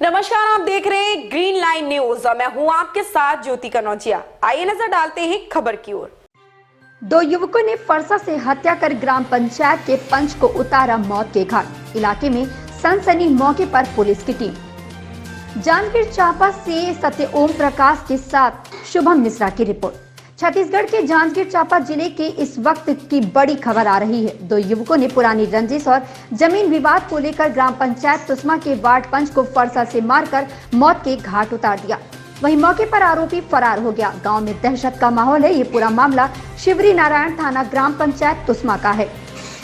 नमस्कार, आप देख रहे हैं ग्रीन लाइन न्यूज और मैं हूं आपके साथ ज्योति कनौजिया। आइए नजर डालते हैं खबर की ओर। दो युवकों ने फरसा से हत्या कर ग्राम पंचायत के पंच को उतारा मौत के घाट। इलाके में सनसनी, मौके पर पुलिस की टीम। जांजगीर चांपा से सत्य ओम प्रकाश के साथ शुभम मिश्रा की रिपोर्ट। छत्तीसगढ़ के जांजगीर चांपा जिले के इस वक्त की बड़ी खबर आ रही है। दो युवकों ने पुरानी रंजिश और जमीन विवाद को लेकर ग्राम पंचायत तुस्मा के वार्ड पंच को फरसा से मारकर मौत के घाट उतार दिया। वहीं मौके पर आरोपी फरार हो गया। गांव में दहशत का माहौल है। ये पूरा मामला शिवरी नारायण थाना ग्राम पंचायत तुस्मा का है।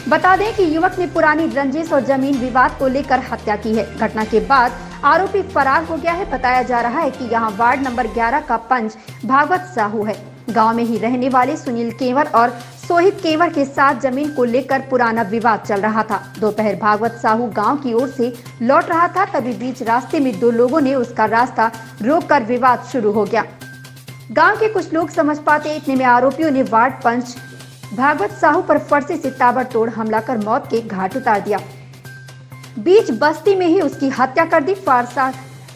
बता दें कि युवक ने पुरानी रंजिश और जमीन विवाद को लेकर हत्या की है। घटना के बाद आरोपी फरार हो गया है। बताया जा रहा है कि यहाँ वार्ड नंबर 11 का पंच भागवत साहू है। गांव में ही रहने वाले सुनील केंवर और सोहित केंवर के साथ जमीन को लेकर पुराना विवाद चल रहा था। दोपहर भागवत साहू गांव की ओर से लौट रहा था, तभी बीच रास्ते में दो लोगों ने उसका रास्ता रोककर विवाद शुरू हो गया। गांव के कुछ लोग समझ पाते इतने में आरोपियों ने वार्ड पंच भागवत साहू पर फरसे से ताबड़तोड़ हमला कर मौत के घाट उतार दिया। बीच बस्ती में ही उसकी हत्या कर दी।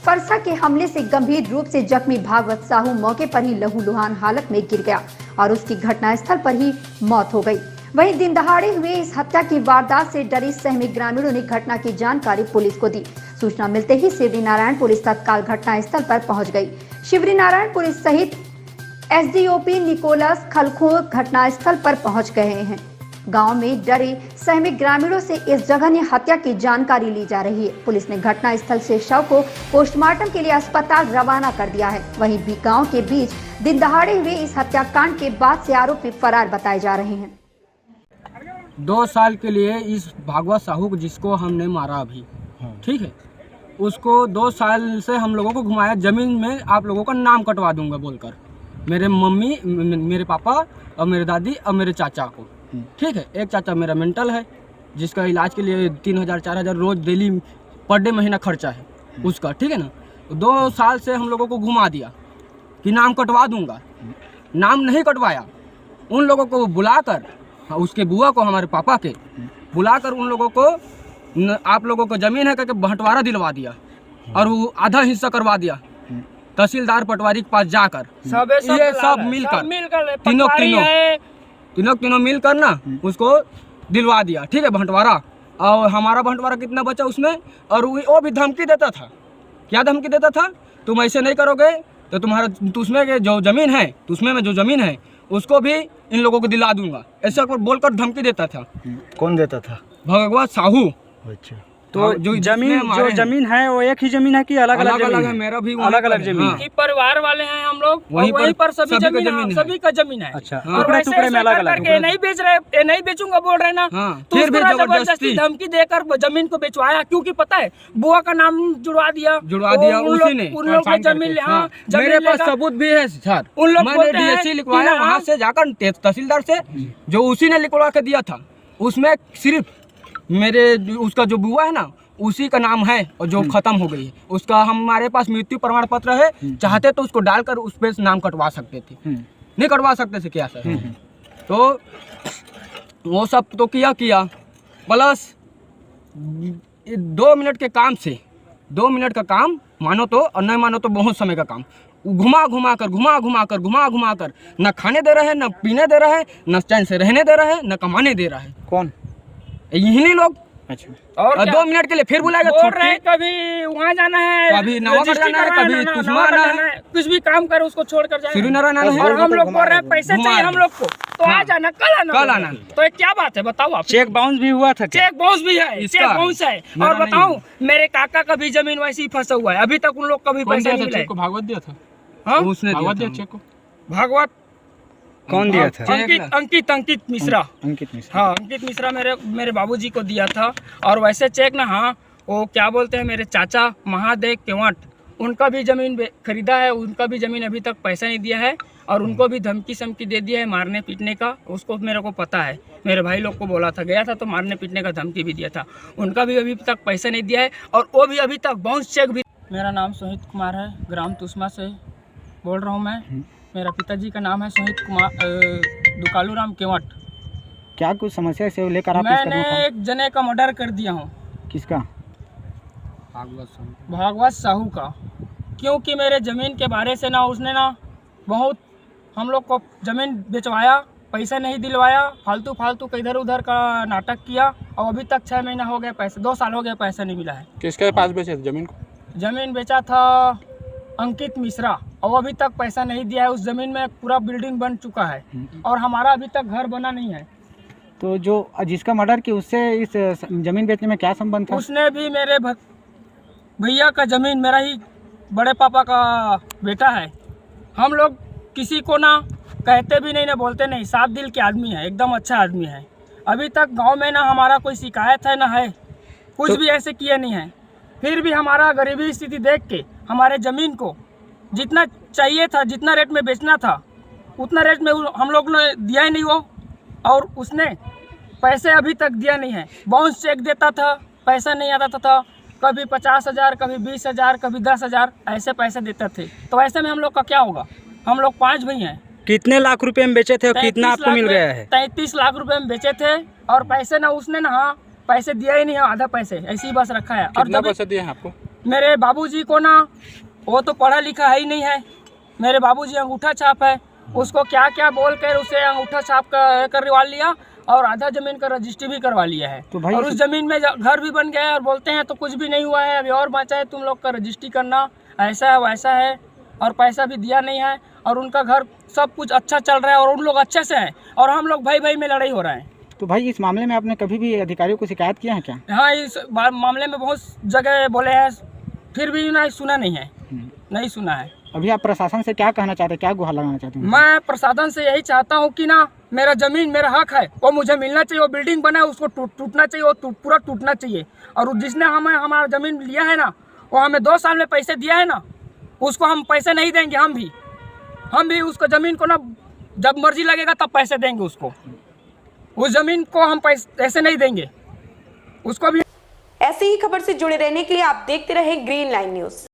फरसा के हमले से गंभीर रूप से जख्मी भागवत साहू मौके पर ही लहूलुहान हालत में गिर गया और उसकी घटनास्थल पर ही मौत हो गई। वहीं दिन दहाड़े हुए इस हत्या की वारदात से डरी सहमी ग्रामीणों ने घटना की जानकारी पुलिस को दी। सूचना मिलते ही शिवरी नारायण पुलिस तत्काल घटनास्थल पर पहुंच गई। शिवरी नारायण पुलिस सहित एसडीओपी निकोलस खलखो घटनास्थल पर पहुंच गए हैं। गांव में डरे सहमे ग्रामीणों से इस जघन्य हत्या की जानकारी ली जा रही है। पुलिस ने घटनास्थल से शव को पोस्टमार्टम के लिए अस्पताल रवाना कर दिया है। वहीं भी गांव के बीच दिन दहाड़े हुए इस हत्याकांड के बाद से आरोपी फरार बताए जा रहे हैं। 2 साल के लिए इस भागवत साहू जिसको हमने मारा अभी, ठीक है, उसको 2 साल से हम लोगों को घुमाया। जमीन में आप लोगों का नाम कटवा दूंगा बोलकर, मेरे मम्मी, मेरे पापा और मेरे दादी और मेरे चाचा को, ठीक है। एक चाचा मेरा मेंटल है जिसका इलाज के लिए 3000-4000 रोज डेली पर डे महीना खर्चा है उसका, ठीक है ना। 2 साल से हम लोगों को घुमा दिया कि नाम कटवा दूंगा, नाम नहीं कटवाया। उन लोगों को बुलाकर, उसके बुआ को, हमारे पापा के बुलाकर उन लोगों को आप लोगों को जमीन है करके बंटवारा दिलवा दिया और वो आधा हिस्सा करवा दिया तहसीलदार पटवारी के पास जाकर। ये सब मिलकर तीनों मिलकर ना उसको दिलवा दिया, ठीक है, बंटवारा। और हमारा बंटवारा कितना बचा उसमें, और वो भी धमकी देता था। क्या धमकी देता था? तुम ऐसे नहीं करोगे तो तुम्हारा तुस्मे के जो जमीन है, तुस्मे में जो जमीन है उसको भी इन लोगों को दिला दूंगा, ऐसा बोलकर धमकी देता था। कौन देता था? भागवत साहू। अच्छा, तो जो जमीन है वो एक ही जमीन है कि अलग अलग है? मेरा भी अलग अलग जमीन है। परिवार वाले हैं हम लोग, वहीं पर सभी का जमीन है। अच्छा, टुकड़े में अलग अलग नहीं बेच रहे, ये नहीं बेचूंगा बोल रहे ना। तो फिर भी जबरदस्ती धमकी देकर जमीन को बेचवाया, क्योंकि पता है बुआ का नाम जुड़वा दिया उसी ने। उन लोग जमीन, मेरे पास सबूत भी है सर। उन लोग मैंने डीएससी लिखवाया वहाँ से जाकर तहसीलदार से, जो उसी ने लिखवा के दिया था। उसमें सिर्फ मेरे उसका जो बुआ है ना उसी का नाम है और जो खत्म हो गई है उसका हमारे पास मृत्यु प्रमाण पत्र है। चाहते तो उसको डालकर उस पे नाम कटवा सकते थे, नहीं कटवा सकते थे क्या सर? तो वो सब तो किया प्लस 2 मिनट के काम से 2 मिनट का काम मानो तो, और नहीं मानो तो बहुत समय का काम। घुमा घुमा कर न खाने दे रहे हैं, न पीने दे रहे हैं, न चैन से रहने दे रहे हैं, न कमाने दे रहा है। कौन? यही लोग। अच्छा, और 2 मिनट के लिए फिर बुलाएगा। कभी वहाँ जाना है, कभी नवागढ़ जाना है, कभी तुस्मा आना है, कुछ भी काम कर उसको छोड़कर जाए। शिवरी नारायण आना है। और हम लोग बोल रहे हैं पैसे चाहिए हम लोग को, तो आ जाना, कल आना। तो ये क्या बात है बताओ आप? चेक बाउंस भी हुआ था? चेक बाउंस भी है, चेक बाउंस है। और बताऊं, मेरे काका का भी जमीन वैसे ही फंसा हुआ है, अभी तक उन लोग का भी पैसा नहीं मिला। भागवत दिया था, उसने दिया चेक को। भागवत कौन दिया था? अंकित मिश्रा। हाँ, अंकित मिश्रा मेरे बाबूजी को दिया था। और वैसे चेक ना, हाँ, वो क्या बोलते हैं, मेरे चाचा महादेव केवट, उनका भी ज़मीन खरीदा है, उनका भी ज़मीन अभी तक पैसा नहीं दिया है। और उनको भी धमकी समकी दे दिया है मारने पीटने का, उसको मेरे को पता है। मेरे भाई लोग को बोला था, गया था तो मारने पीटने का धमकी भी दिया था। उनका भी अभी तक पैसा नहीं दिया है और वो भी अभी तक बाउंस चेक भी। मेरा नाम सोहित कुमार है, ग्राम तुस्मा से बोल रहा हूँ मैं। मेरा पिताजी का नाम है सोहित कुमार दुकालूराम केवट। क्या कुछ समस्या से लेकर आप? मैंने एक जने का मर्डर कर दिया हूँ। किसका? भागवत साहू का, क्योंकि मेरे ज़मीन के बारे से ना उसने ना बहुत हम लोग को ज़मीन बेचवाया, पैसा नहीं दिलवाया, फालतू फालतू का इधर उधर का नाटक किया और अभी तक 6 महीना हो गया, पैसे 2 साल हो गए, पैसा नहीं मिला है। किसके पास बेचे थे ज़मीन को? ज़मीन बेचा था अंकित मिश्रा और अभी तक पैसा नहीं दिया है। उस ज़मीन में पूरा बिल्डिंग बन चुका है और हमारा अभी तक घर बना नहीं है। तो जो जिसका मर्डर किया उससे इस जमीन बेचने में क्या संबंध था? उसने भी मेरे भैया का ज़मीन, मेरा ही बड़े पापा का बेटा है। हम लोग किसी को ना कहते भी नहीं, ना बोलते नहीं, साफ दिल के आदमी है, एकदम अच्छा आदमी है। अभी तक गांव में ना हमारा कोई शिकायत है ना है, कुछ भी ऐसे किए नहीं है। फिर भी हमारा गरीबी स्थिति देख के हमारे ज़मीन को जितना चाहिए था, जितना रेट में बेचना था, उतना रेट में हम लोग ने दिया ही नहीं वो, और उसने पैसे अभी तक दिया नहीं है। बाउंस चेक देता था, पैसा नहीं आता था, कभी 50,000, कभी 20,000, कभी 10,000 ऐसे पैसे देते थे। तो ऐसे में हम लोग का क्या होगा? हम लोग 5 भाई हैं। कितने लाख रुपए में बेचे थे और कितना आपको मिल गया है? 33 लाख रुपए में बेचे थे और पैसे ना उसने ना पैसे दिया ही नहीं है, आधा पैसे ऐसे ही बस रखा है। और कितना पैसा दिया है आपको? मेरे बाबूजी को ना, वो तो पढ़ा लिखा है ही नहीं है। मेरे बाबूजी अंगूठा छाप है, उसको क्या क्या बोल कर उसे अंगूठा छाप करवा लिया और आधा ज़मीन का रजिस्ट्री भी करवा लिया है। तो भाई और उस ज़मीन में घर भी बन गया है और बोलते हैं तो कुछ भी नहीं हुआ है, अभी और बचा है तुम लोग का रजिस्ट्री करना, ऐसा है वैसा है, और पैसा भी दिया नहीं है। और उनका घर सब कुछ अच्छा चल रहा है और उन लोग अच्छे से हैं और हम लोग भाई भाई में लड़ाई हो रहा है। तो भाई इस मामले में आपने कभी भी अधिकारियों को शिकायत किया है क्या? हाँ, इस मामले में बहुत जगह बोले हैं, फिर भी ना सुना नहीं है, नहीं सुना है। अभी आप प्रशासन से क्या कहना चाहते हैं, क्या गुहार लगाना चाहते हैं? मैं प्रशासन से यही चाहता हूँ कि ना मेरा ज़मीन, मेरा हक है, वो मुझे मिलना चाहिए। वो बिल्डिंग बना है उसको टूटना चाहिए, वो पूरा टूटना चाहिए। और जिसने हमें हमारा ज़मीन लिया है ना, वो हमें 2 साल में पैसे दिया है ना, उसको हम पैसे नहीं देंगे। हम भी उसको ज़मीन को ना जब मर्जी लगेगा तब पैसे देंगे उसको। उस ज़मीन को हम पैसे ऐसे नहीं देंगे उसको भी। ऐसी ही खबर से जुड़े रहने के लिए आप देखते रहे ग्रीन लाइन न्यूज़।